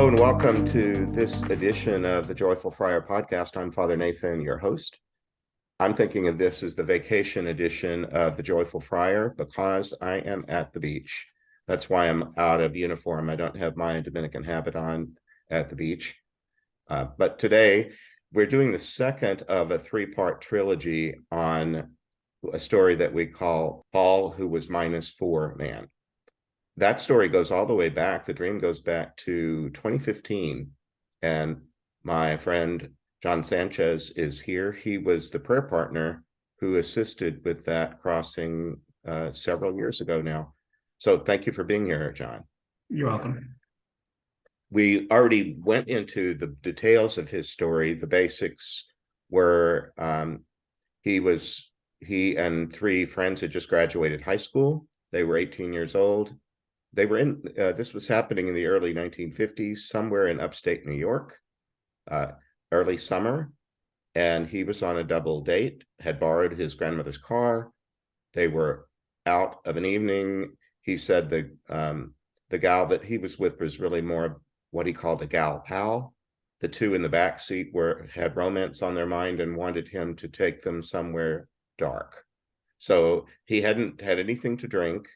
Hello and welcome to this edition of the Joyful Friar Podcast. I'm Father Nathan, your host. I'm thinking of this as the vacation edition of the Joyful Friar because I am at the beach. That's why I'm out of uniform. I don't have my Dominican habit on at the beach. But today we're doing the second of a three-part trilogy on a story that we call Paul, who was -4 man. That story goes all the way back. The dream goes back to 2015. And my friend John Sanchez is here. He was the prayer partner who assisted with that crossing several years ago now. So thank you for being here, John. You're welcome. We already went into the details of his story. The basics were he and three friends had just graduated high school. They were 18 years old. They were in, this was happening in the early 1950s, somewhere in upstate New York, early summer. And he was on a double date, had borrowed his grandmother's car. They were out of an evening. He said the gal that he was with was really more what he called a gal pal. The two in the back seat had romance on their mind and wanted him to take them somewhere dark. So he hadn't had anything to drink.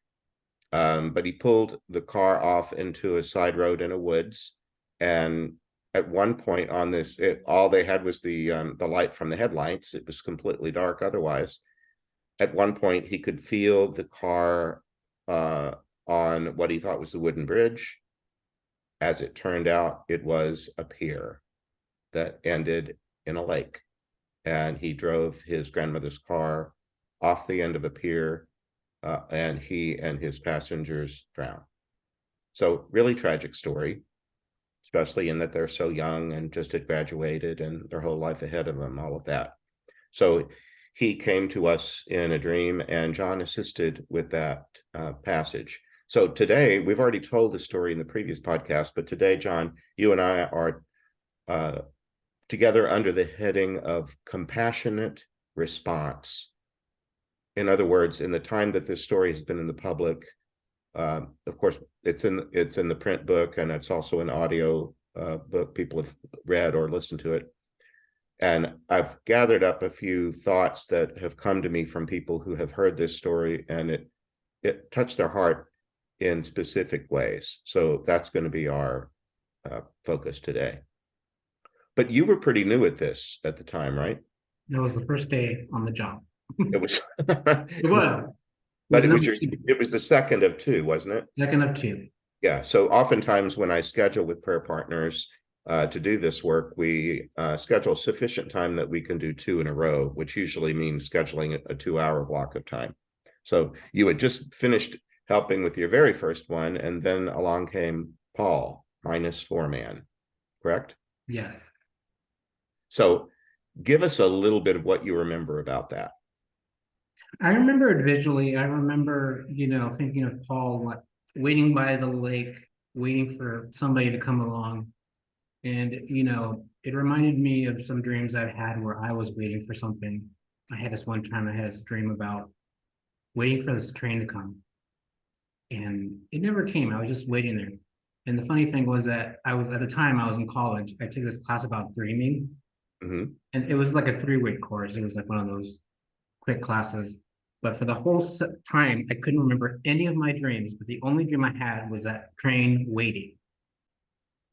But he pulled the car off into a side road in a woods, and at one point on this, all they had was the light from the headlights. It was completely dark otherwise. At one point, he could feel the car on what he thought was the wooden bridge. As it turned out, it was a pier that ended in a lake, and he drove his grandmother's car off the end of a pier. And he and his passengers drowned. So really tragic story, especially in that they're so young and just had graduated and their whole life ahead of them, all of that. So he came to us in a dream, and John assisted with that passage. So today, we've already told the story in the previous podcast, but today, John, you and I are together under the heading of compassionate response. In other words, in the time that this story has been in the public, of course, it's in the print book, and it's also an audio book. People have read or listened to it. And I've gathered up a few thoughts that have come to me from people who have heard this story, and it touched their heart in specific ways. So that's going to be our focus today. But you were pretty new at this at the time, right? That was the first day on the job. It was. It was. But it was the second of two, wasn't it? Second of two. Yeah. So oftentimes when I schedule with prayer partners to do this work, we schedule sufficient time that we can do two in a row, which usually means scheduling a 2-hour block of time. So you had just finished helping with your very first one, and then along came Paul, -4 man, correct? Yes. So give us a little bit of what you remember about that. I remember it visually. I remember, thinking of Paul waiting by the lake, waiting for somebody to come along. And, it reminded me of some dreams I've had where I was waiting for something. I had this one time, I had this dream about waiting for this train to come. And it never came. I was just waiting there. And the funny thing was that at the time I was in college. I took this class about dreaming. Mm-hmm. And it was like a 3-week course. It was like one of those quick classes. But for the whole time, I couldn't remember any of my dreams. But the only dream I had was that train waiting.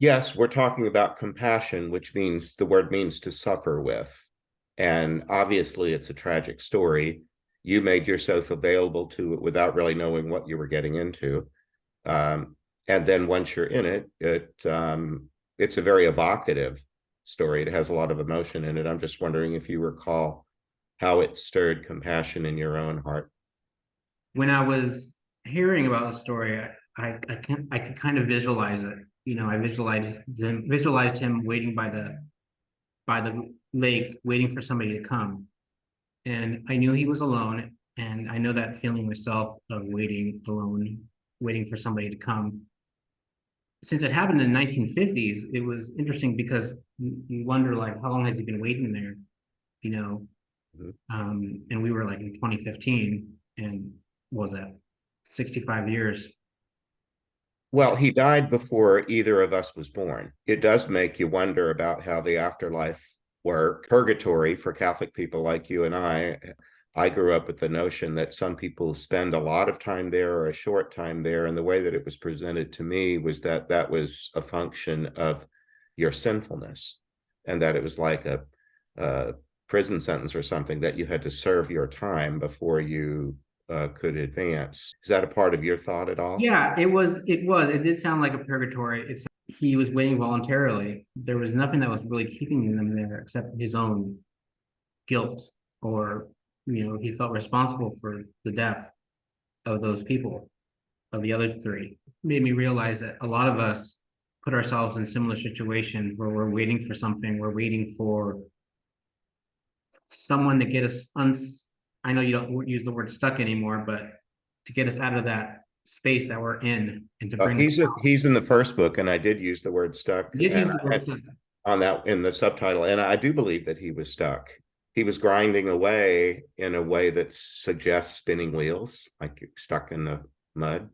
Yes, we're talking about compassion, which means the word means to suffer with. And obviously, it's a tragic story. You made yourself available to it without really knowing what you were getting into. And then once you're in it, it's a very evocative story. It has a lot of emotion in it. I'm just wondering if you recall how it stirred compassion in your own heart. When I was hearing about the story, I could kind of visualize it. I visualized him waiting by the lake, waiting for somebody to come. And I knew he was alone, and I know that feeling myself of waiting alone, waiting for somebody to come. Since it happened in the 1950s, it was interesting because you wonder, like, how long has he been waiting there? And we were like in 2015, and what was that 65 years? Well, he died before either of us was born. It does make you wonder about how the afterlife worked. Purgatory for Catholic people like you and I grew up with the notion that some people spend a lot of time there or a short time there. And the way that it was presented to me was that that was a function of your sinfulness, and that it was like a prison sentence or something, that you had to serve your time before you could advance. Is that a part of your thought at all? Yeah, it did sound like a purgatory. He was waiting voluntarily. There was nothing that was really keeping them there except his own guilt, or, he felt responsible for the death of those people, of the other three. Made me realize that a lot of us put ourselves in similar situations where we're waiting for something. We're waiting for someone to get us I know you don't use the word stuck anymore, but to get us out of that space that we're in and to bring us out. He's in the first book, and I did use the word stuck You did use the word stuck. on that in the subtitle, and I do believe that he was stuck. He was grinding away in a way that suggests spinning wheels, like you're stuck in the mud.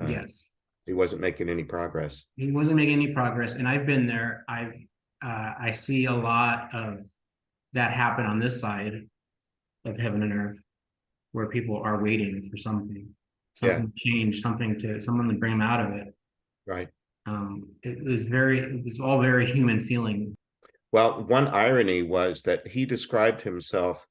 Yes. He wasn't making any progress. He wasn't making any progress, and I've been there. I see a lot of that happen on this side of heaven and earth, where people are waiting for something to change, someone to bring them out of it. Right. It was all very human feeling. Well, one irony was that he described himself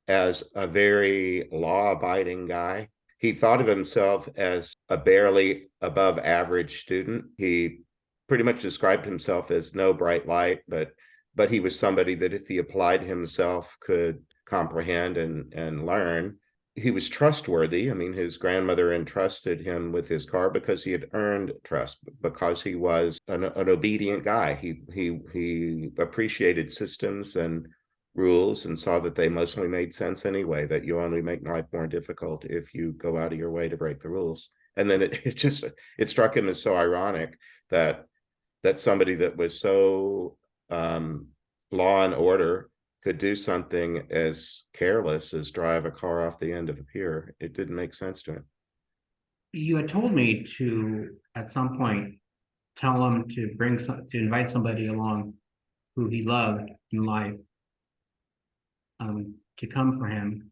as a very law-abiding guy. He thought of himself as a barely above average student. He pretty much described himself as no bright light, but he was somebody that if he applied himself could comprehend and learn. He was trustworthy. I mean, his grandmother entrusted him with his car because he had earned trust, because he was an obedient guy. He appreciated systems and rules and saw that they mostly made sense anyway, that you only make life more difficult if you go out of your way to break the rules. And then it struck him as so ironic that somebody that was so law and order could do something as careless as drive a car off the end of a pier. It didn't make sense to him. You had told me to, at some point, tell him to invite somebody along who he loved in life, to come for him.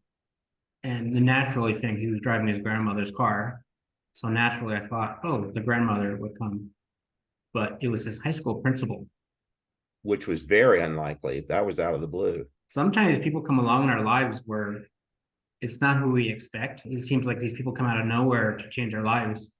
And the naturally thing, he was driving his grandmother's car. So naturally I thought, oh, the grandmother would come. But it was his high school principal. Which was very unlikely. That was out of the blue. Sometimes people come along in our lives where it's not who we expect. It seems like these people come out of nowhere to change our lives.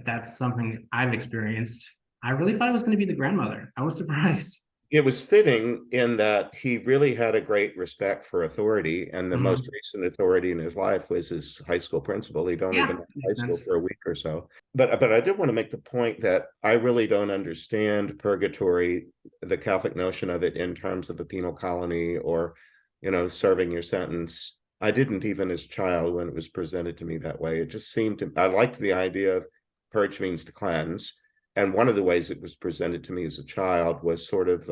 That's something I've experienced. I really thought it was going to be the grandmother. I was surprised. It was fitting in that he really had a great respect for authority, and the most recent authority in his life was his high school principal. He'd only been in high school for a week or so. But I did want to make the point that I really don't understand purgatory, the Catholic notion of it, in terms of a penal colony or, serving your sentence. I didn't, even as a child, when it was presented to me that way. It just seemed I liked the idea of purge means to cleanse. And one of the ways it was presented to me as a child was sort of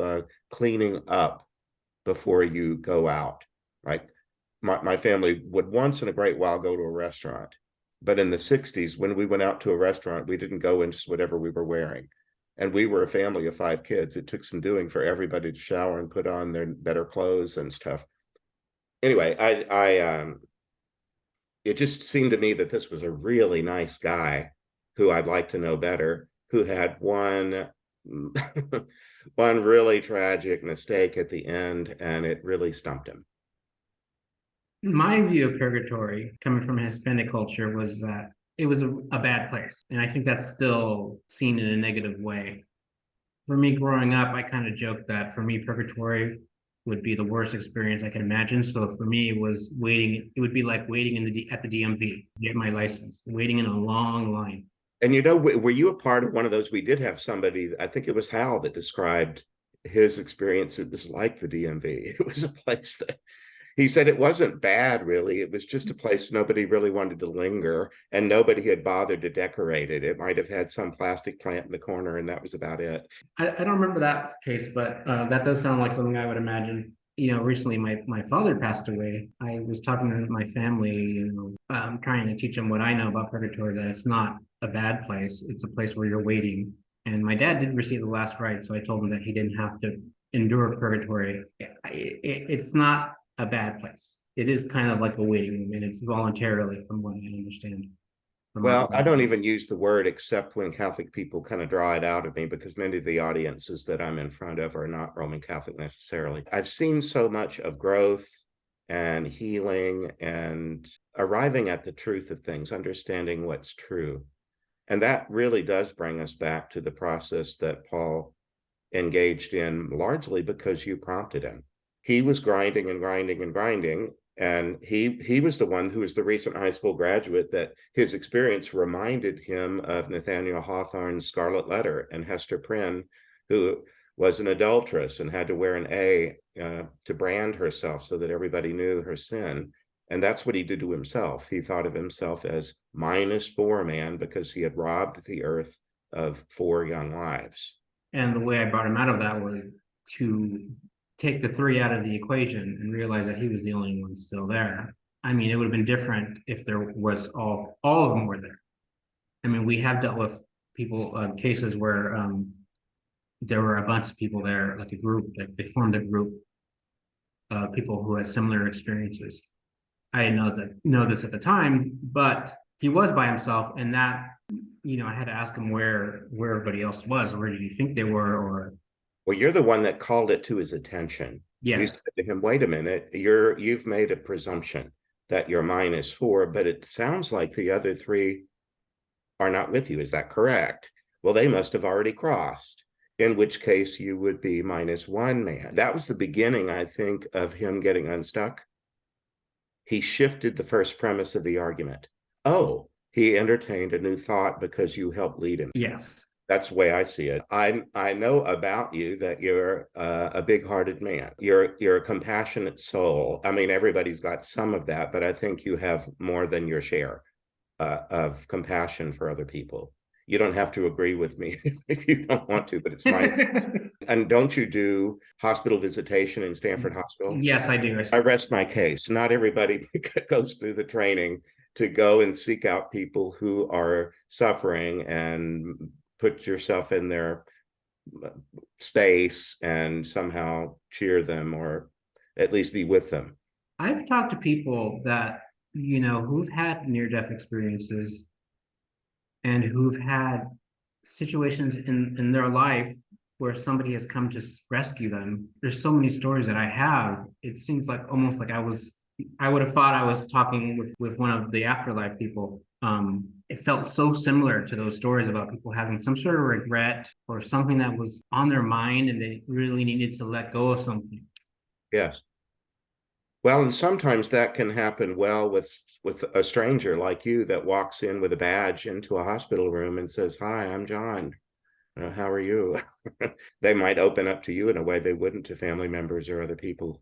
cleaning up before you go out. Like my family would once in a great while go to a restaurant. But in the 60s, when we went out to a restaurant, we didn't go in just whatever we were wearing. And we were a family of 5 kids. It took some doing for everybody to shower and put on their better clothes and stuff. Anyway, it just seemed to me that this was a really nice guy who I'd like to know better, who had one really tragic mistake at the end, and it really stumped him. My view of purgatory, coming from a Hispanic culture, was that it was a bad place. And I think that's still seen in a negative way. For me, growing up, I kind of joked that for me, purgatory would be the worst experience I can imagine. So for me, it was waiting. It would be like waiting at the DMV to get my license, waiting in a long line. And were you a part of one of those? We did have somebody, I think it was Hal, that described his experience. It was like the DMV. It was a place that he said it wasn't bad, really. It was just a place nobody really wanted to linger, and nobody had bothered to decorate it. It might have had some plastic plant in the corner, and that was about it. I don't remember that case, but that does sound like something I would imagine. Recently my father passed away. I was talking to my family, trying to teach them what I know about purgatory, that it's not a bad place. It's a place where you're waiting. And my dad did receive the last rite, so I told him that he didn't have to endure purgatory. It's not a bad place. It is kind of like a waiting room, and it's voluntarily, from what I understand. Well, I don't even use the word except when Catholic people kind of draw it out of me, because many of the audiences that I'm in front of are not Roman Catholic necessarily. I've seen so much of growth and healing and arriving at the truth of things, understanding what's true. And that really does bring us back to the process that Paul engaged in, largely because you prompted him. He was grinding and grinding and grinding. And he was the one who was the recent high school graduate that his experience reminded him of Nathaniel Hawthorne's Scarlet Letter and Hester Prynne, who was an adulteress and had to wear an A to brand herself so that everybody knew her sin. And that's what he did to himself. He thought of himself as -4 man because he had robbed the earth of 4 young lives. And the way I brought him out of that was to take the 3 out of the equation and realize that he was the only one still there. I mean, it would have been different if there was all of them were there. I mean, we have dealt with people, cases where there were a bunch of people there, like a group, like they formed a group of people who had similar experiences. I didn't know this at the time, but he was by himself, and that, I had to ask him where everybody else was. Where did you think they were? Or well, you're the one that called it to his attention. yes. You said to him, wait a minute, you've made a presumption that you're -4, but it sounds like the other 3 are not with you. Is that correct? Well, they must have already crossed, in which case you would be -1 man. That was the beginning, I think, of him getting unstuck. He shifted the first premise of the argument. Oh, he entertained a new thought because you helped lead him. Yes. That's the way I see it. I know about you that you're a big-hearted man. You're a compassionate soul. I mean, everybody's got some of that, but I think you have more than your share of compassion for other people. You don't have to agree with me if you don't want to, but it's fine. And don't you do hospital visitation in Stanford Hospital? Yes, I do. I rest my case. Not everybody goes through the training to go and seek out people who are suffering and put yourself in their space and somehow cheer them or at least be with them. I've talked to people that, who've had near-death experiences and who've had situations in their life where somebody has come to rescue them. There's so many stories that I have. It seems like almost like I would have thought I was talking with one of the Afterlife people. It felt so similar to those stories about people having some sort of regret or something that was on their mind and they really needed to let go of something. Yes. Well, and sometimes that can happen well with a stranger like you that walks in with a badge into a hospital room and says, "Hi, I'm John. How are you?" They might open up to you in a way they wouldn't to family members or other people.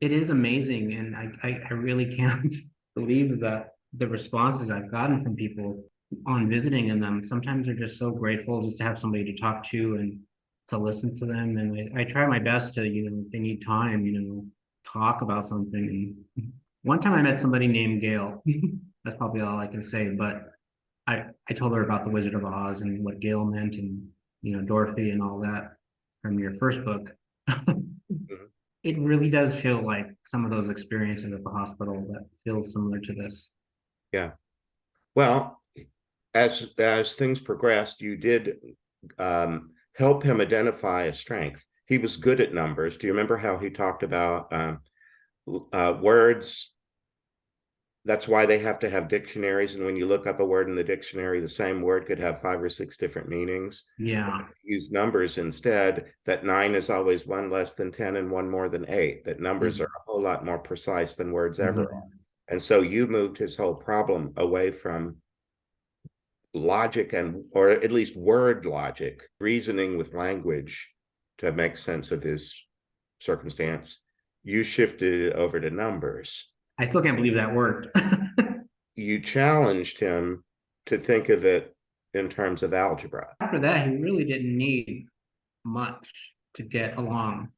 It is amazing, and I really can't believe that the responses I've gotten from people on visiting in them. Sometimes they're just so grateful just to have somebody to talk to and to listen to them. And I try my best to, if they need time, talk about something. And one time I met somebody named Gail. That's probably all I can say, but I told her about the Wizard of Oz and what Gail meant and, Dorothy and all that from your first book. It really does feel like some of those experiences at the hospital that feel similar to this. Yeah. Well, as things progressed, you did help him identify a strength. He was good at numbers. Do you remember how he talked about words? That's why they have to have dictionaries. And when you look up a word in the dictionary, the same word could have 5 or 6 different meanings. Yeah. Use numbers instead, that 9 is always 1 less than 10 and 1 more than 8, that numbers are a whole lot more precise than words ever are. And so you moved his whole problem away from logic or at least word logic, reasoning with language to make sense of his circumstance. You shifted it over to numbers. I still can't believe that worked. You challenged him to think of it in terms of algebra. After that, he really didn't need much to get along.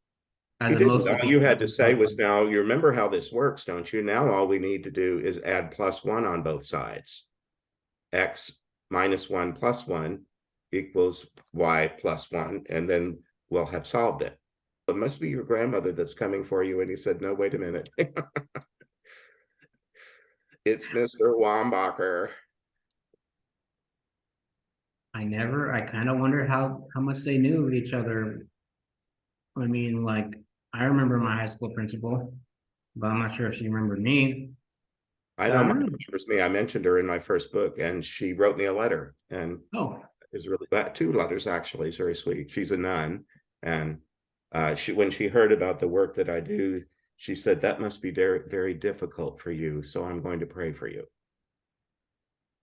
All you had to say was, now, you remember how this works, don't you? Now all we need to do is add +1 on both sides. X -1 + 1 equals y + 1, and then we'll have solved it. It must be your grandmother that's coming for you. And he said, no, wait a minute. It's Mr. Wambacher. I kind of wonder how much they knew of each other. I mean, like, I remember my high school principal, but I'm not sure if she remembered me. I know my remembers me. I mentioned her in my first book, and she wrote me a letter, and Oh, is really bad. 2 letters, actually. It's very sweet. She's a nun, and when she heard about the work that I do, she said, that must be very, very difficult for you, so I'm going to pray for you.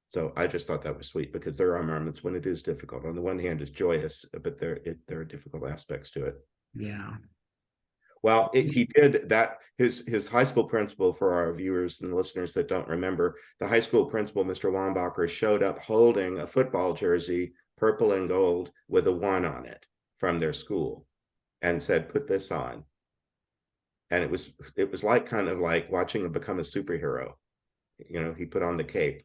So I just thought that was sweet, because there are moments when it is difficult. On the one hand, it's joyous, but there are difficult aspects to it. yeah. Well, he did that. His high school principal, for our viewers and listeners that don't remember, the high school principal, Mr. Wambacher, showed up holding a football jersey, purple and gold, with a 1 on it from their school, and said, put this on. And it was like, kind of like watching him become a superhero. He put on the cape.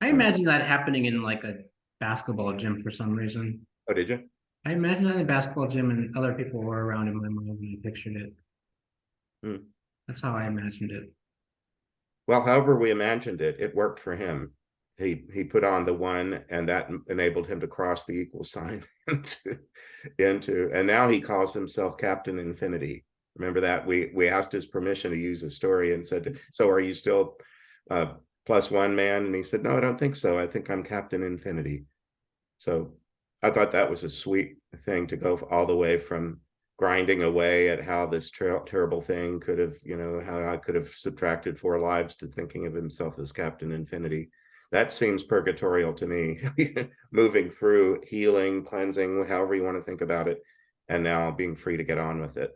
I imagine that happening in like a basketball gym for some reason. Oh, did you? I imagine that in a basketball gym and other people were around in my mind when I pictured it. Hmm. That's how I imagined it. Well, however we imagined it, it worked for him. He put on the 1, and that enabled him to cross the equal sign into, and now he calls himself Captain Infinity. Remember that? We asked his permission to use his story and said, so are you still +1 man? And he said, no, I don't think so. I think I'm Captain Infinity. So I thought that was a sweet thing to go all the way from grinding away at how this terrible thing could have, how I could have subtracted 4 lives, to thinking of himself as Captain Infinity. That seems purgatorial to me. Moving through healing, cleansing, however you want to think about it, and now being free to get on with it.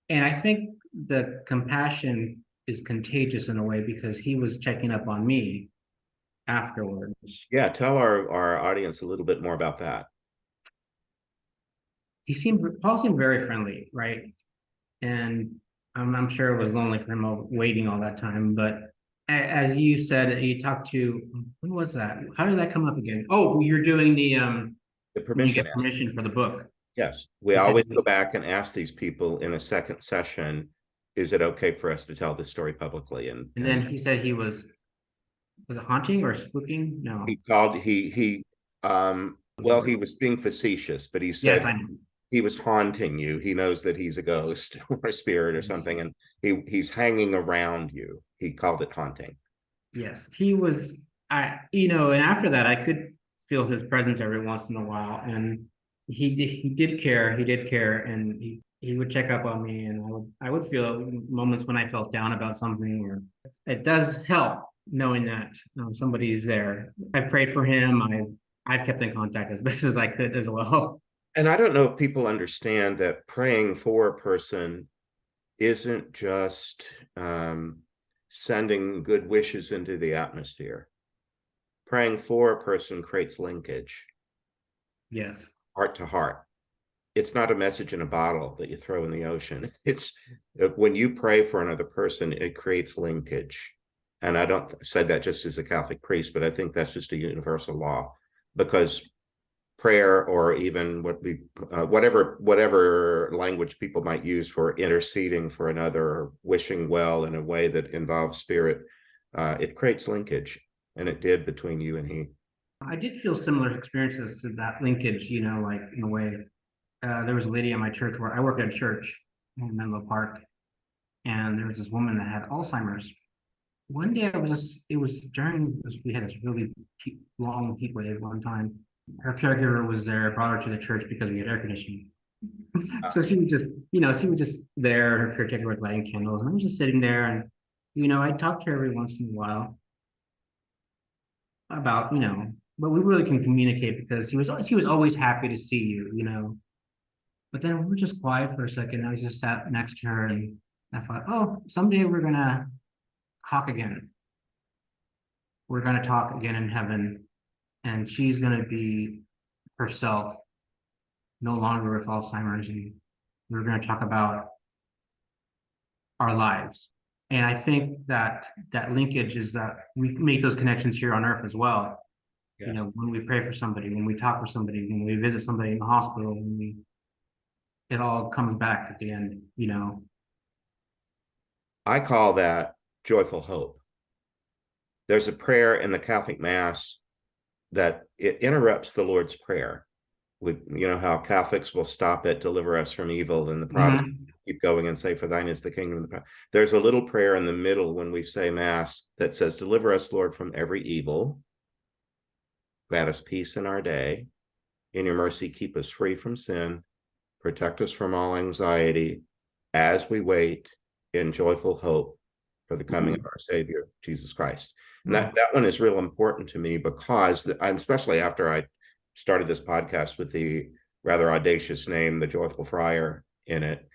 And I think the compassion is contagious in a way, because he was checking up on me afterwards. Yeah, tell our audience a little bit more about that. Paul seemed very friendly, right? And I'm sure it was lonely for him waiting all that time. But as you said, you talked to, when was that? How did that come up again? Oh, you're doing the when you permission. get permission for the book. Yes, we always go back and ask these people in a second session, is it okay for us to tell this story publicly? And then he said he was it haunting or spooking? No. He called, well, he was being facetious, but he said, Yes, I know. he was haunting you. He knows that he's a ghost or a spirit or something, and he's hanging around you. He called it haunting. Yes, he was. And after that, I could feel his presence every once in a while, and he did care. He did care, and he would check up on me, and I would feel moments when I felt down about something. Or it does help knowing that somebody's there. I prayed for him. I've kept in contact as best as I could as well. And I don't know if people understand that praying for a person isn't just sending good wishes into the atmosphere. Praying for a person creates linkage. Yes. Heart to heart. It's not a message in a bottle that you throw in the ocean. It's when you pray for another person, it creates linkage. And I don't say that just as a Catholic priest, but I think that's just a universal law, because prayer, or even whatever language people might use for interceding for another, or wishing well in a way that involves spirit, it creates linkage, and it did between you and he. I did feel similar experiences to that linkage, like in a way. There was a lady at my church where I worked at a church in Menlo Park, and there was this woman that had Alzheimer's. One day it was during this, we had this really long heat wave one time. Her caregiver was there, brought her to the church because we had air conditioning. So she was just there, her caretaker was lighting candles, and I was just sitting there, and, I talked to her every once in a while about, but we really can communicate, because she was always happy to see you. But then we were just quiet for a second. I just sat next to her, and I thought, oh, someday we're gonna talk again. We're gonna talk again in heaven, and she's gonna be herself, no longer with Alzheimer's, and we're gonna talk about our lives. And I think that linkage is that we make those connections here on earth as well. Yes. You know, when we pray for somebody, when we talk with somebody, when we visit somebody in the hospital, it all comes back at the end, you know. I call that joyful hope. There's a prayer in the Catholic Mass that it interrupts the Lord's Prayer. You know how Catholics will stop at "deliver us from evil," and the Protestants keep going and say, "For thine is the kingdom." There's a little prayer in the middle when we say Mass that says, "Deliver us, Lord, from every evil. Grant us peace in our day. In your mercy, keep us free from sin. Protect us from all anxiety as we wait in joyful hope for the coming of our Savior, Jesus Christ." And that one is real important to me because I'm, especially after I started this podcast with the rather audacious name, the Joyful Friar, in it.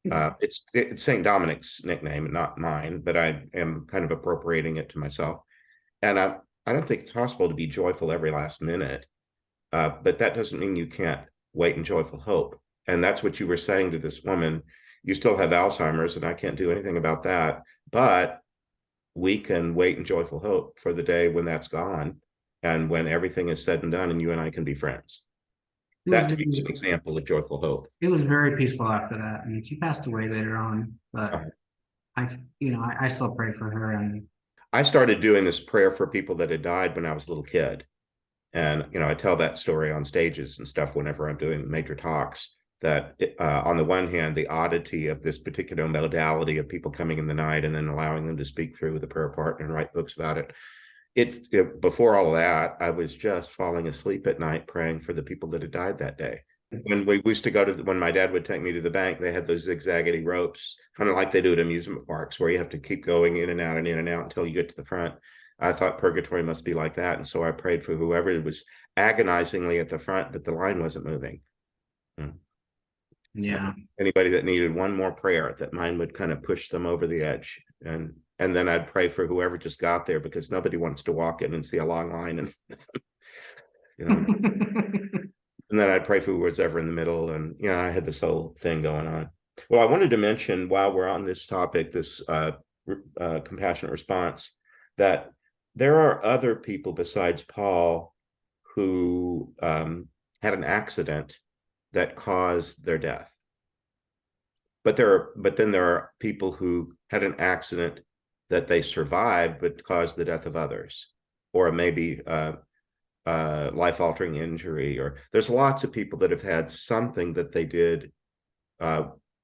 It's St. Dominic's nickname, not mine, but I am kind of appropriating it to myself. And I don't think it's possible to be joyful every last minute, but that doesn't mean you can't wait in joyful hope. And that's what you were saying to this woman. You still have Alzheimer's, and I can't do anything about that, but we can wait in joyful hope for the day when that's gone, and when everything is said and done, and you and I can be friends. That to me is an example of joyful hope. It was very peaceful after that. I mean, she passed away later on, but I still pray for her. And I started doing this prayer for people that had died when I was a little kid. And, I tell that story on stages and stuff whenever I'm doing major talks, that on the one hand, the oddity of this particular modality of people coming in the night and then allowing them to speak through with a prayer partner and write books about it. Before all of that, I was just falling asleep at night praying for the people that had died that day. When we used to go when my dad would take me to the bank, they had those zigzaggedy ropes, kind of like they do at amusement parks, where you have to keep going in and out and in and out until you get to the front. I thought purgatory must be like that. And so I prayed for whoever was agonizingly at the front, but the line wasn't moving. Yeah. Anybody that needed one more prayer, that mine would kind of push them over the edge. And then I'd pray for whoever just got there, because nobody wants to walk in and see a long line. And then I'd pray for who was ever in the middle. And, I had this whole thing going on. Well, I wanted to mention, while we're on this topic, this compassionate response, that there are other people besides Paul who had an accident that caused their death. But then there are people who had an accident that they survived but caused the death of others, or maybe life-altering injury. Or there's lots of people that have had something that they did,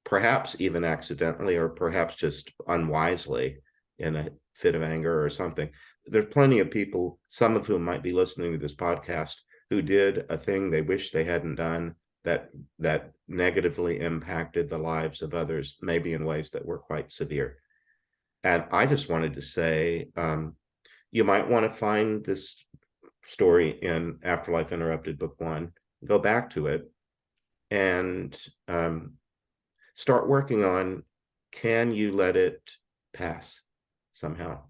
perhaps even accidentally, or perhaps just unwisely in a fit of anger or something. There's plenty of people, some of whom might be listening to this podcast, who did a thing they wish they hadn't done, that negatively impacted the lives of others, maybe in ways that were quite severe. And I just wanted to say, you might want to find this story in Afterlife Interrupted, Book 1, go back to it, and start working on, can you let it pass somehow?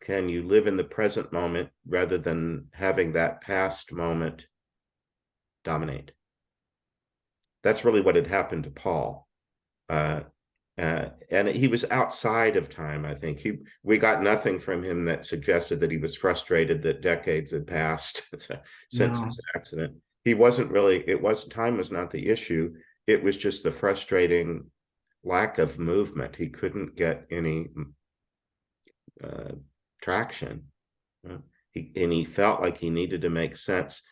Can you live in the present moment rather than having that past moment dominate? That's really what had happened to Paul. And he was outside of time, I think. We got nothing from him that suggested that he was frustrated that decades had passed since his accident. He wasn't really, time was not the issue. It was just the frustrating lack of movement. He couldn't get any traction. He felt like he needed to make sense.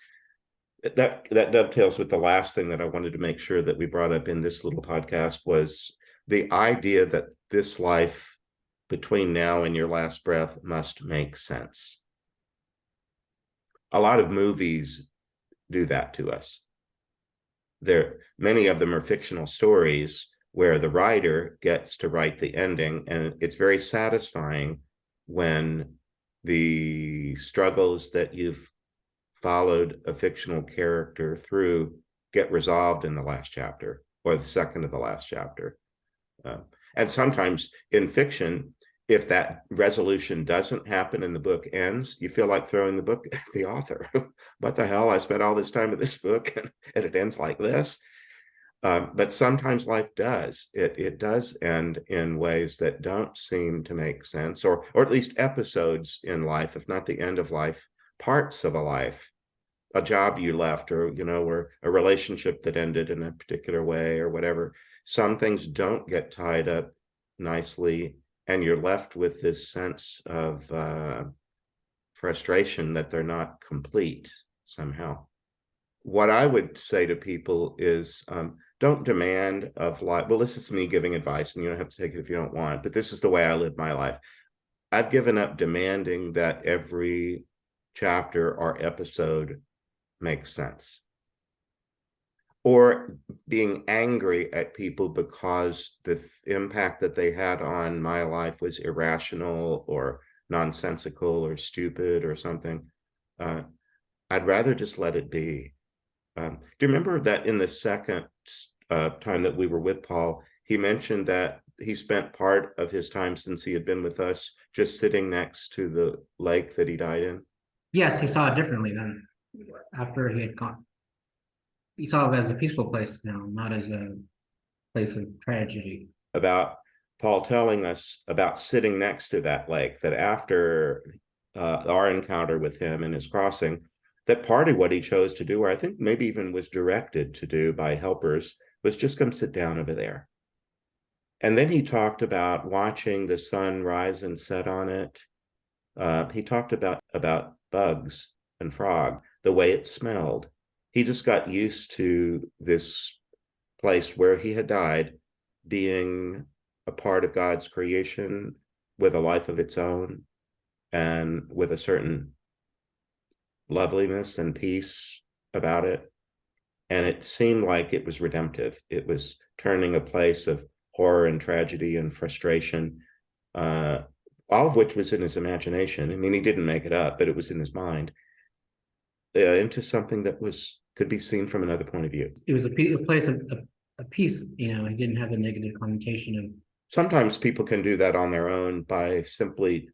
That dovetails with the last thing that I wanted to make sure that we brought up in this little podcast, was the idea that this life between now and your last breath must make sense. A lot of movies do that to us. Many of them are fictional stories where the writer gets to write the ending, and it's very satisfying when the struggles that you've followed a fictional character through get resolved in the last chapter or the second to the last chapter. And sometimes in fiction, if that resolution doesn't happen and the book ends, you feel like throwing the book at the author. What the hell? I spent all this time with this book and it ends like this. But sometimes life does. It does end in ways that don't seem to make sense, or at least episodes in life, if not the end of life, parts of a life, a job you left, or or a relationship that ended in a particular way, or whatever. Some things don't get tied up nicely, and you're left with this sense of frustration that they're not complete somehow. What I would say to people is, don't demand of life. Well, this is me giving advice, and you don't have to take it if you don't want, but this is the way I live my life. I've given up demanding that every chapter or episode makes sense, or being angry at people because the impact that they had on my life was irrational or nonsensical or stupid or something. I'd rather just let it be. Do you remember that in the second time that we were with Paul, he mentioned that he spent part of his time since he had been with us just sitting next to the lake that he died in? Yes, he saw it differently than after he had gone. He saw it as a peaceful place now, not as a place of tragedy. About Paul telling us about sitting next to that lake, that after our encounter with him and his crossing, that part of what he chose to do, or I think maybe even was directed to do by helpers, was just come sit down over there. And then he talked about watching the sun rise and set on it. He talked about bugs and frog, the way it smelled. He just got used to this place where he had died being a part of God's creation with a life of its own, and with a certain loveliness and peace about it. And it seemed like it was redemptive. It was turning a place of horror and tragedy and frustration, all of which was in his imagination. I mean, he didn't make it up, but it was in his mind, into something that could be seen from another point of view. It was a place of a peace, he didn't have a negative connotation of. Sometimes people can do that on their own by simply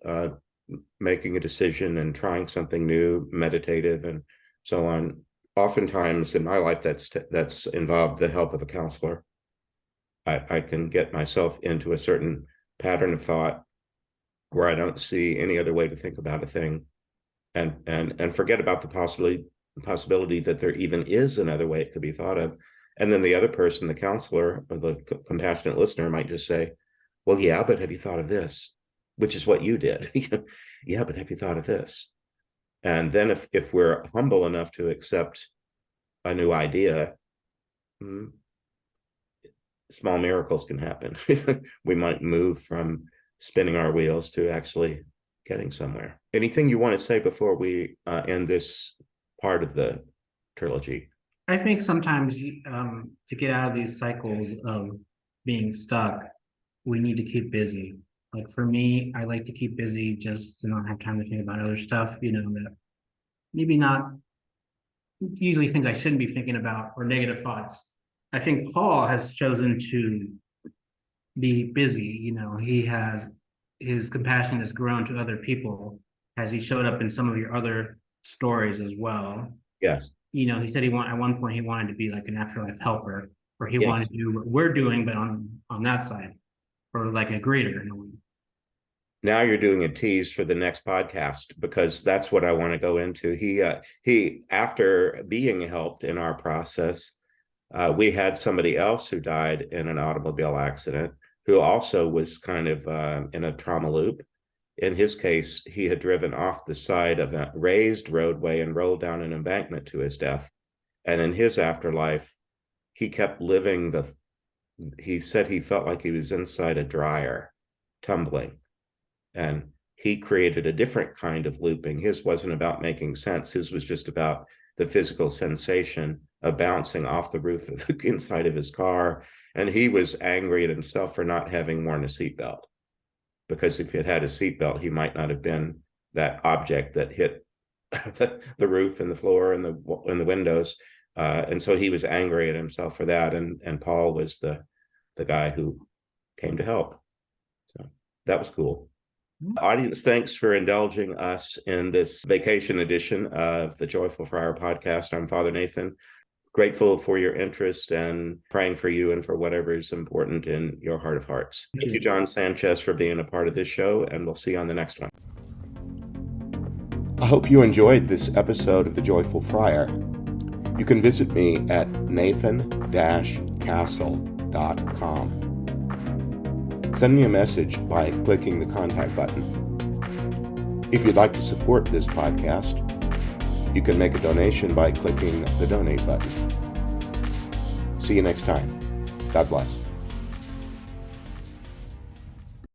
making a decision and trying something new, meditative, and so on. Oftentimes in my life, that's involved the help of a counselor. I can get myself into a certain pattern of thought where I don't see any other way to think about a thing, and forget about the possibility that there even is another way it could be thought of. And then the other person, the counselor or the compassionate listener, might just say, well, yeah, but have you thought of this? Which is what you did. Yeah, but have you thought of this? And then if we're humble enough to accept a new idea, small miracles can happen. We might move from spinning our wheels to actually getting somewhere. Anything you want to say before we end this part of the trilogy? I think sometimes to get out of these cycles of being stuck, we need to keep busy. Like for me, I like to keep busy just to not have time to think about other stuff, that maybe not usually things I shouldn't be thinking about, or negative thoughts. I think Paul has chosen to be busy. His compassion has grown to other people as he showed up in some of your other stories as well. Yes. He said at one point he wanted to be like an afterlife helper, or he Yes. wanted to do what we're doing, but on that side, or like a greeter in a way. Now you're doing a tease for the next podcast, because that's what I want to go into. He after being helped in our process, we had somebody else who died in an automobile accident, who also was kind of in a trauma loop. In his case, he had driven off the side of a raised roadway and rolled down an embankment to his death. And in his afterlife, he kept living he said he felt like he was inside a dryer, tumbling. And he created a different kind of looping. His wasn't about making sense. His was just about the physical sensation of bouncing off the roof of the inside of his car. And he was angry at himself for not having worn a seatbelt, because if he had had a seatbelt, he might not have been that object that hit the roof and the floor and the windows. And so he was angry at himself for that. And Paul was the guy who came to help. So that was cool. Audience, thanks for indulging us in this vacation edition of the Joyful Friar Podcast. I'm Father Nathan. grateful for your interest and praying for you and for whatever is important in your heart of hearts. Thank you, John Sanchez, for being a part of this show, and we'll see you on the next one. I hope you enjoyed this episode of The Joyful Friar. You can visit me at nathan-castle.com. Send me a message by clicking the contact button. If you'd like to support this podcast, you can make a donation by clicking the donate button. See you next time. God bless.